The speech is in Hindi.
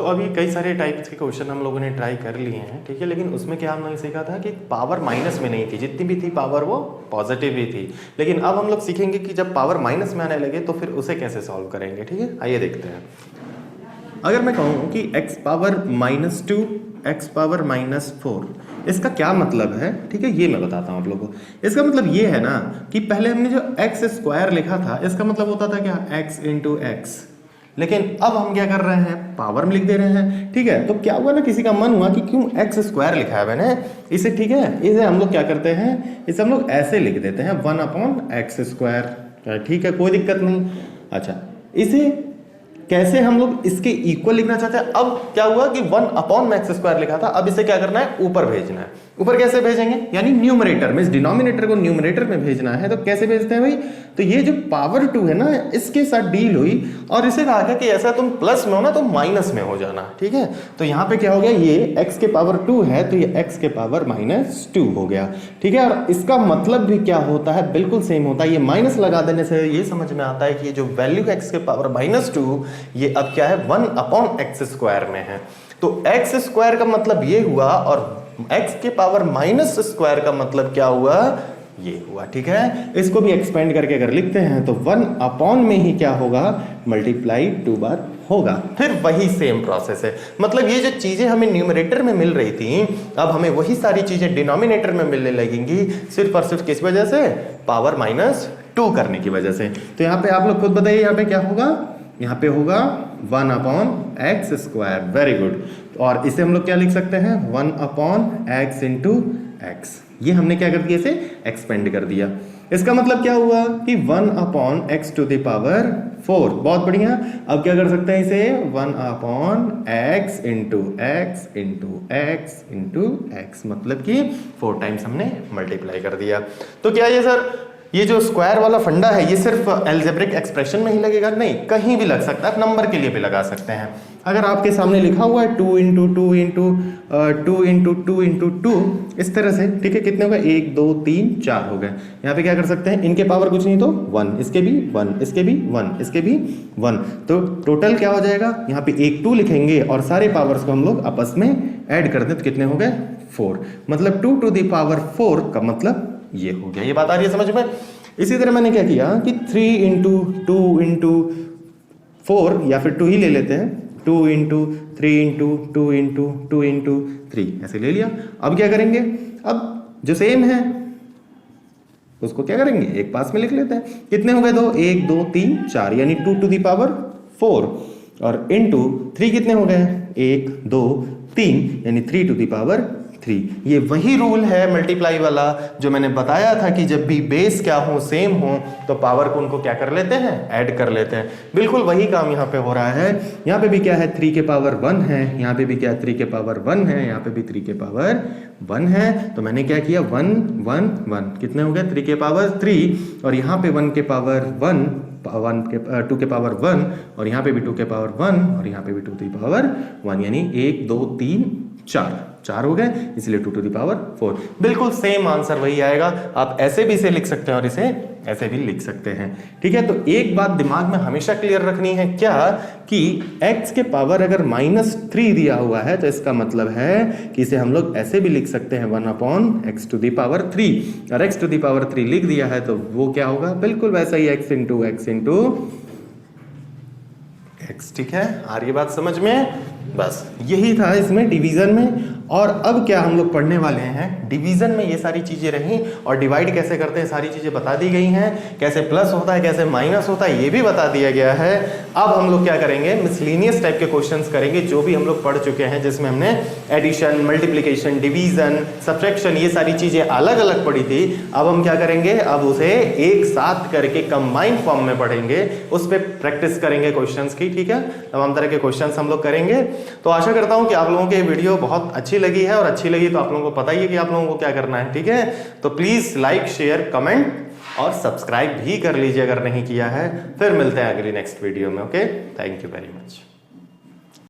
तो अभी कई सारे टाइप्स के क्वेश्चन हम लोगों ने ट्राई कर लिए हैं, ठीक है, लेकिन उसमें क्या हमने सीखा था कि पावर माइनस में नहीं थी, जितनी भी थी पावर वो पॉजिटिव ही थी। लेकिन अब हम लोग सीखेंगे कि जब पावर माइनस में आने लगे तो फिर उसे कैसे सॉल्व करेंगे, ठीक है। आइए देखते हैं। अगर मैं कहूँ कि x पावर -2 x पावर -4 इसका क्या मतलब है, ठीक है, ये मैं बताता हूँ आप लोगों को। इसका मतलब ये है ना कि पहले हमने जो x स्क्वायर लिखा था इसका मतलब होता था क्या, x इंटू एक्स, लेकिन अब हम क्या कर रहे हैं, पावर में लिख दे रहे हैं, ठीक है। तो क्या हुआ ना, किसी का मन हुआ कि क्यों एक्स स्क्वायर लिखा है मैंने इसे, ठीक है, इसे हम लोग क्या करते हैं, इसे हम लोग ऐसे लिख देते हैं 1/x², ठीक है, कोई दिक्कत नहीं। अच्छा, इसे कैसे हम लोग इसके इक्वल लिखना चाहते हैं। अब क्या हुआ कि 1/x² लिखा था, अब इसे क्या करना है, ऊपर भेजना है। ऊपर कैसे भेजेंगे, यानी न्यूमरेटर में, इस डिनोमिनेटर को न्यूमरेटर में भेजना है। तो कैसे भेजते हैं भाई, तो ये जो पावर 2 है ना, इसके साथ डील हुई और इसे कहा गया कि ऐसा तुम प्लस में हो ना तो माइनस में हो जाना, ठीक है। तो यहाँ पे क्या हो गया, ये x के पावर 2 है तो ये x के पावर -2 हो गया, ठीक है। और इसका मतलब भी क्या होता है, बिल्कुल सेम होता है। ये माइनस लगा देने से ये समझ में आता है कि ये जो वैल्यू x के पावर -2 ये अब क्या है, 1/x² में है। तो x² का मतलब ये हुआ और x के पावर -² का मतलब क्या हुआ, ये हुआ, ठीक है। इसको भी एक्सपेंड करके अगर लिखते हैं तो 1 में ही क्या होगा, मल्टीप्लाई 2 बार होगा। फिर वही सेम प्रोसेस है, मतलब ये जो चीजें हमें न्यूमरेटर में मिल रही थी अब हमें वही सारी चीजें डिनोमिनेटर में मिलने लगेंगी, सिर्फ और सिर्फ किस वजह से, पावर -2 करने की वजह से। तो यहाँ पे आप लोग खुद बताइए, यहाँ पे क्या होगा, यहाँ पे होगा 1/x², वेरी गुड। और इसे हम लोग क्या लिख सकते हैं, 1/x इंटू एक्स। ये हमने क्या कर दिया, इसे एक्सपेंड कर दिया। इसका मतलब क्या हुआ कि 1/x⁴, बहुत बढ़िया। अब क्या कर सकते हैं इसे, 1/x into x into x into x, मतलब कि 4 टाइम्स हमने मल्टीप्लाई कर दिया। तो क्या ये सर, ये जो स्क्वायर वाला फंडा है ये सिर्फ एल्जेब्रिक एक्सप्रेशन में ही लगेगा, नहीं, कहीं भी लग सकता है, नंबर के लिए भी लगा सकते हैं। अगर आपके सामने लिखा हुआ है 2 इंटू 2 इंटू 2 इंटू 2 इंटू 2 इस तरह से, ठीक है, कितने हो गए, 1 2 3 4 हो गए। यहाँ पे क्या कर सकते हैं, इनके पावर कुछ नहीं तो 1, इसके भी 1, इसके भी 1, इसके भी 1, तो टोटल क्या हो जाएगा, यहाँ पे 1 2 लिखेंगे और सारे पावर्स को हम लोग आपस में ऐड कर दें तो कितने हो गए, 4, मतलब 2⁴ का मतलब ये हो गया। ये बात आ रही है समझ में। इसी तरह मैंने क्या किया कि 3 इंटू 2 इंटू 4, या फिर 2 ही ले लेते हैं, 2 इंटू 3 इंटू 2 इंटू 2 इंटू 3 ऐसे ले लिया। अब क्या करेंगे, अब जो सेम है उसको क्या करेंगे, एक पास में लिख लेते हैं। कितने हो गए, 2 1 2 3 4, यानी 2⁴, और इंटू 3 कितने हो गए, 1 2 3, यानी 3⁴। ये वही रूल है मल्टीप्लाई वाला जो मैंने बताया था कि जब भी बेस क्या हो, सेम हो, तो पावर को उनको क्या कर लेते हैं, ऐड कर लेते हैं। बिल्कुल वही काम यहाँ पे हो रहा है। यहाँ पे भी क्या है, 3 के पावर 1 है, यहाँ पे भी क्या 3 के पावर 1 है, यहाँ पे भी 3 के पावर 1 है। तो मैंने क्या किया, 1 1 1, कितने हो गए, 3 के पावर 3, और यहाँ पे 1 के पावर 1, 2 के पावर 1, और यहाँ पे भी 2 के पावर 1, और यहाँ पे भी 2 के पावर 1, यानी 1 2 3 4 हो गए, इसलिए 2⁴। बिल्कुल सेम आंसर वही आएगा। आप ऐसे भी इसे लिख सकते हैं और इसे ऐसे भी लिख सकते हैं, ठीक है। तो एक बात दिमाग में हमेशा क्लियर रखनी है, क्या कि x के पावर अगर -3 दिया हुआ है तो इसका मतलब है कि इसे हम लोग ऐसे भी लिख सकते हैं 1/x⁴, और x⁴ लिख दिया है तो वो क्या होगा, बिल्कुल वैसा ही x into x into x, ठीक है। आ रही बात समझ में, बस यही था इसमें डिवीजन में। और अब क्या हम लोग पढ़ने वाले हैं, डिवीजन में ये सारी चीजें रहीं और डिवाइड कैसे करते हैं सारी चीजें बता दी गई हैं, कैसे प्लस होता है कैसे माइनस होता है ये भी बता दिया गया है। अब हम लोग क्या करेंगे, मिसलेनियस टाइप के क्वेश्चंस करेंगे जो भी हम लोग पढ़ चुके हैं, जिसमें हमने एडिशन, मल्टीप्लिकेशन, डिवीजन, सब्ट्रैक्शन ये सारी चीजें अलग अलग पढ़ी थी। अब हम क्या करेंगे, अब उसे एक साथ करके कंबाइंड फॉर्म में पढ़ेंगे, उस पर प्रैक्टिस करेंगे क्वेश्चंस की, ठीक है। तमाम तरह के क्वेश्चंस हम लोग करेंगे। तो आशा करता हूं कि आप लोगों को ये वीडियो बहुत अच्छी लगी है, और अच्छी लगी तो आप लोगों को पता ही है कि आप लोगों को क्या करना है, ठीक है। तो प्लीज लाइक शेयर कमेंट और सब्सक्राइब भी कर लीजिए अगर नहीं किया है। फिर मिलते हैं अगली नेक्स्ट वीडियो में, okay. Thank you very much.